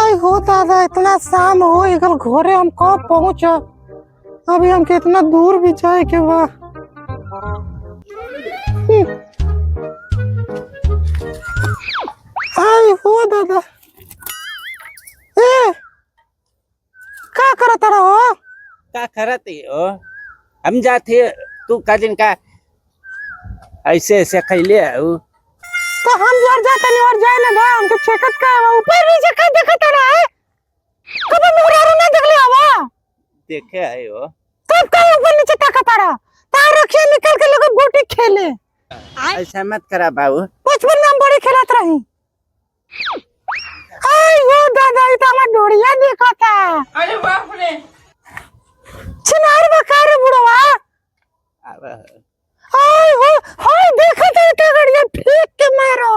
आई हो दादा, इतना शाम हो गल घरे, हम कब पहुंच? अभी हम कितना दूर भी जाए के बा। आई हो दादा, ए का करत रहो? का करत हो? हम जाते तू काजिन का ऐसे ऐसे खैले हो तो हम जोर जाते नहीं और जाए ना बा, हमके चेकत का ऊपर नीचे का देखत रहा है। कब मुरारो ना देख लिया बा? देखे आए हो कब का ऊपर नीचे ताकत रहा? तार रखिए निकल के लोग गोटी खेले। ऐसा मत करा बाबू। बचपन में हम बड़ी खेलत रही। आई वो दादा, इतना हमार डोरिया देखता। अरे बाप रे, चिनार बकार बुढ़वा। अब आई हो, हाय देखा तो इतना गड़िया फेंक के मारो,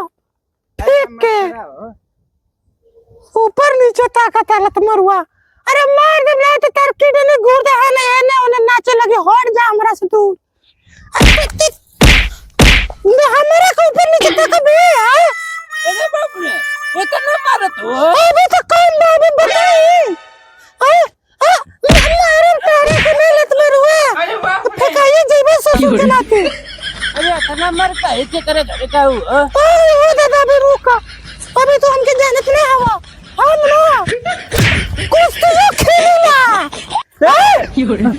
फेंक के ऊपर नीचे ताकत लत मरुआ। अरे मार दे ना तो तार कीड़े ने गुर्दा है ना उन्हें नाचे लगे। हट जा हमरा से दूर। ये हमारे को ऊपर नीचे ताकत भी है। अरे बाप रे, वो तो ना मारत हो। अबे तो कौन बाबू बताई? मारे तारे को नहीं लत मरुआ। अरे बाप रे, फेंकाइए जीवन से सुनाते। अरे इतना मरता है क्या करे घरे का हो? अरे वो दादा भी रुका, अभी तो हमके जानत नहीं हवा। हम ना कुछ तो ये खेलेला। छोड़ो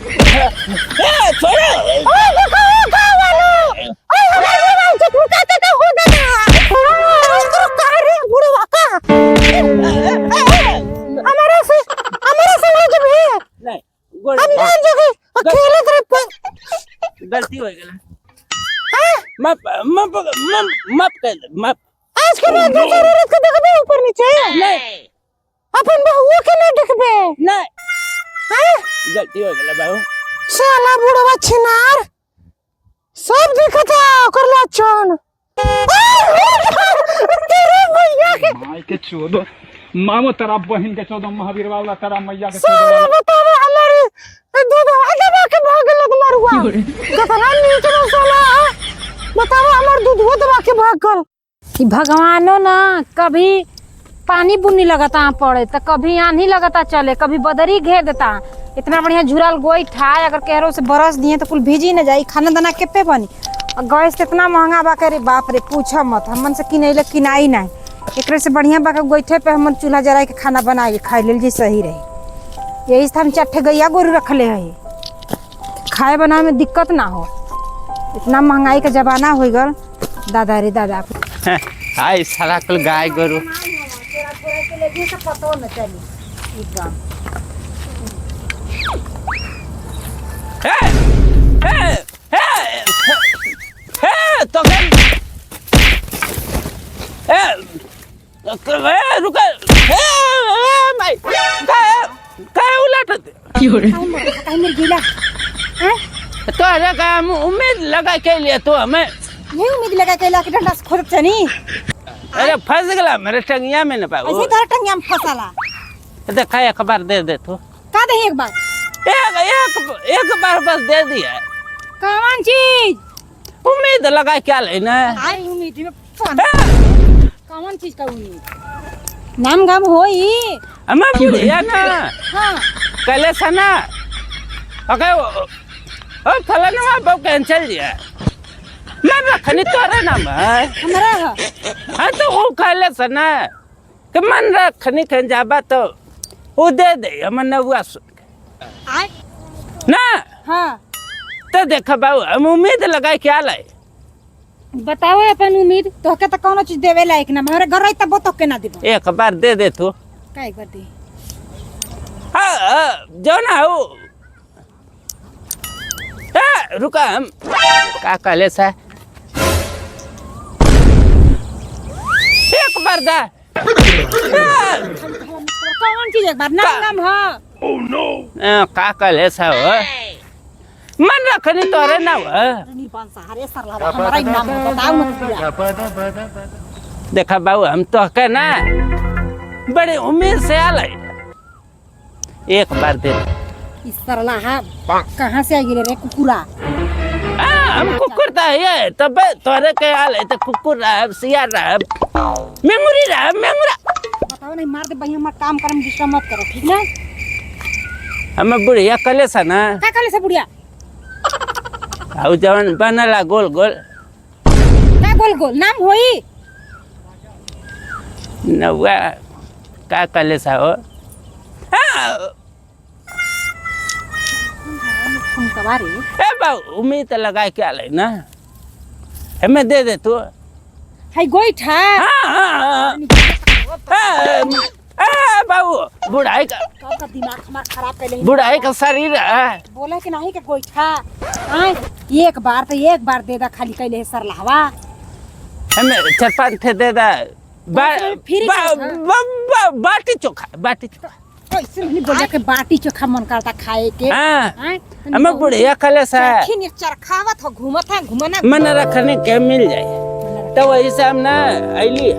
देखो का वालो, हमारे भाई से लुकाते तो हो दादा। तो करे बुढ़वा का हमारे से वो जब है नहीं, गोड़ हम जान जगह अकेले तरफ गलती हो गई। माफ माफ माफ माफ कर दे, माफ। आज के बाद दूसरी औरत को देखबे ऊपर नीचे नहीं अपन बहुओं के नहीं देखबे। नहीं, हैं गलती हो गई बाबू। साला बुढ़वा छिनार सब दिखता ओकर लक्षण। तेरे भैया के माई के चोदो मामो तेरा बहन के चोदो महावीर वाला तेरा मैया के साला चोदो बताओ हमारे दूध दबा के भाग गलत मरुआ। कितना नीच रो साला, बताओ हमार दूध दबा के भाग गल। कि भगवानो ना कभी पानी बुनी लगता पड़े तो कभी आंधी लगता चले, कभी बदरी घेर देता। इतना बढ़िया झुरल गोई ठाए अगर केहरो से बरस दिए तो कुल भीजी न जाई। खाना दाना के पे बनी और गैस तो इतना महंगा बा के रे बाप रे पूछो मत। हमन से किनैले किनाई नहीं, एकरे से बढ़िया बा के गोइठे पे हमन चूल्हा जराई के खाना बनाई खाई लेल जी सही रही। यही से हम 4 गैया गोरू रखले है, खाए बनाए में दिक्कत ना हो। इतना महंगाई का जमाना हो गल दादा रे दादा। हाय साला कुल गाय गोरू तो रुका काय उलटत तो काम उम्मीद लगा के लिए तो हमें यही उम्मीद लगा के लाके डंडा से खोदत चनी। अरे फंस गला मेरे टंगिया में न पाओ। ऐसे तोर टंगिया में फसाला। देखा एक बार दे तो का दे एक बार, एक बार बस दे दिया। कौन चीज उम्मीद लगा क्या लेना? आई उम्मीद में कौन चीज का उम्मीद? नाम गाम होई हमें बुढ़िया ना हां कले सना ओके ओ फलाना बाबू कैंसिल दिया। मैं रखनी तोरा नाम है हमरा हाँ तो वो कले सना कि मन रखनी कहीं जाबा तो वो दे दे हम नौआ सुन आई ना। हां तो देखा बाबू हम उम्मीद लगा क्या लाए बताओ अपन उम्मीद तो के तो कोनो चीज देवे लायक ना। मेरे घर रही तब तो के ना देबो। एक बार दे तू। का एक बार दे हाँ जो ना हो रुका हम का कहले सा एक बार दा कौन चीज एक बार नाम गाम हो का कहले सा हो मन रखनी तोरे ना हो। निपान सहारे सरला हमारा नाम बताओ ना पूरा। देखा बाबू हम तो के ना बड़े उम्मीद से आले एक बार दे। इस सरला है कहां से आ गेले रे कुकुरा? हम कुकुर था ये तब तोरे के आले तो कुकुर रहा सियार रहा मेमोरी रहा मेमोरा बताओ नहीं मार दे भैया, हमारा काम करम डिस्टर्ब मत करो, ठीक ना? हम बुढ़िया कले सा ना क्या कले से बुढ़िया? आउ जवन बनला गोल गोल क्या गोल गोल नाम होई? नौवा का कले सा हो हाँ। हम कबारी ए बाऊ उम्मीद लगा क्या ले ना हमें दे दे तू है गोईठा। बाबू बुढ़ाई का कब का दिमाग हमारा खराब कर ले। बुढ़ाई का शरीर है बोला कि नहीं के गोईठा हाँ एक बार दे दा खाली कैले सर लहवा हमें 4-5 थे दे दा बाटी चोखा ऐसे नहीं बोला कि बाटी चोखा मन करता खाए के। हमें बुढ़िया कले सा खिन चरखावत हो घूमना मन रखने के मिल जाए तो वही से हम ना अली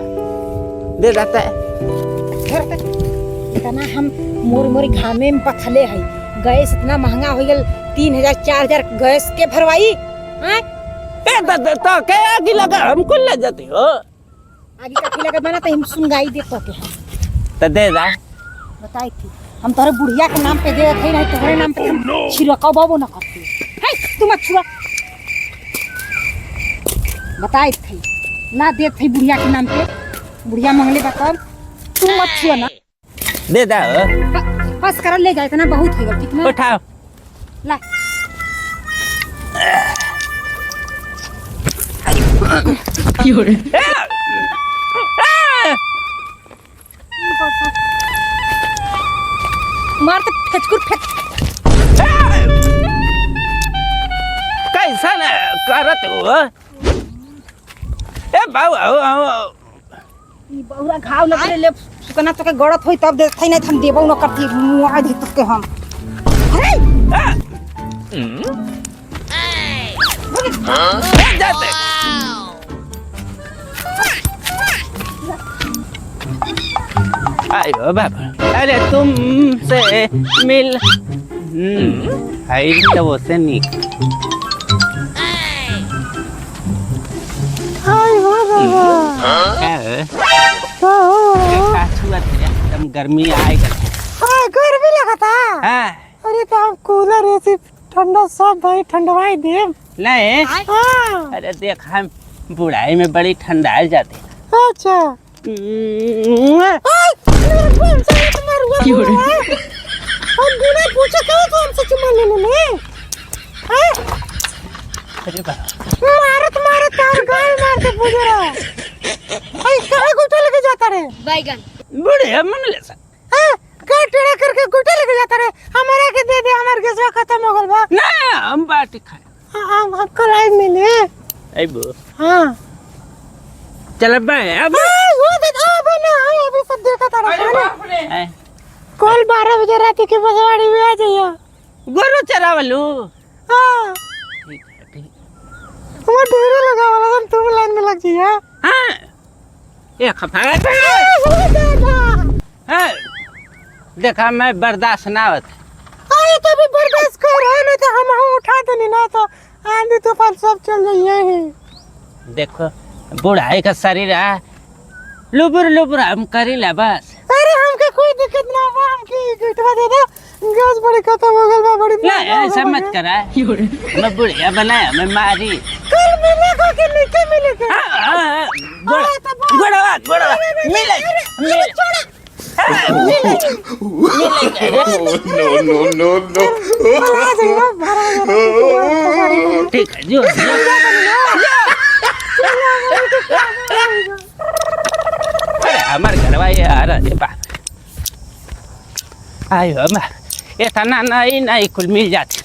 दे देता है इतना हम मोरी घामे में पथले है। गैस इतना महंगा हो गया 3000-4000 गैस के भरवाई तो क्या आगे लगा हमको ले जाती हो आगे का लगा बना तो हम सुनगाई दे तो के तो दे दा बताई थी हम तोरे बुढ़िया के नाम पे दे थे नहीं तोरे नाम पे हम छिड़काव बाबू न करती है तुम छुआ बताई थी ना दे थी बुढ़िया के नाम पे बुढ़िया मंगले बता तुम मत छुआ ना दे दा बस कर ले जाए इतना बहुत हो गया ठीक ना उठाओ ला मार तो फेचकुर फेच कैसा ना करत हो ए बाऊ ई बहुरा घाव लगे ले सुकना तो के गड़त होई तब देखै नहीं हम देबौ न करती मुआ दे तक के हम अरे जाते आयो बाबा अरे तुमसे मिल हाई तो वो से निक एकदम गर्मी आएगा गर्मी लगता हाँ अरे तो हम कूलर ऐसी ठंडा सब भाई ठंडवाई दे नहीं हाँ अरे देख हम बुढ़ाई में बड़ी ठंडा जाती अच्छा हम बिना पूछे क्यों तो हमसे चुमा ले ले अरे मारत तार गाय मार के पूछ रहा आई कहां गुटा लेके जाता रे बैगन बुढ़िया मन ले सा हां का टेढ़ा करके गुटा लेके जाता रे हमारा के दे दे हमार गैस खत्म हो गल बा ना हम बाटी खाए हम कलाई में ले आई बो हां चल भाई अब वो दे बना अभी सब देखा तारा कल 12 बजे रात के बसवाड़ी में आ जाइयो गोरू चरावलू हां ठीक है ठीक वो ढेरे लगा वाला तुम लाइन में लग जाइए हाँ ये खफा हाँ देखा मैं बर्दाश्त ना होता आए तो भी बर्दाश्त कर रहा नहीं तो हम उठा देनी ना तो आंधी तूफान सब चल जाइए देखो बुढ़ाई का शरीर है लुबुर हम करीला बस अरे हमके कोई दिक्कत ना बा हमके गिटवा दे दो गैस बड़ी खत्म हो गल बा बड़ी नहीं ऐसा मत करा मैं बुढ़िया बनाया मैं मारी कल मिलेगा कि नहीं मिलेगा गोड़ा मिले ठीक है जो अरे हमारे घरवा ये आ रहा है बाप आयो ये था ना नहीं कुल मिल जाती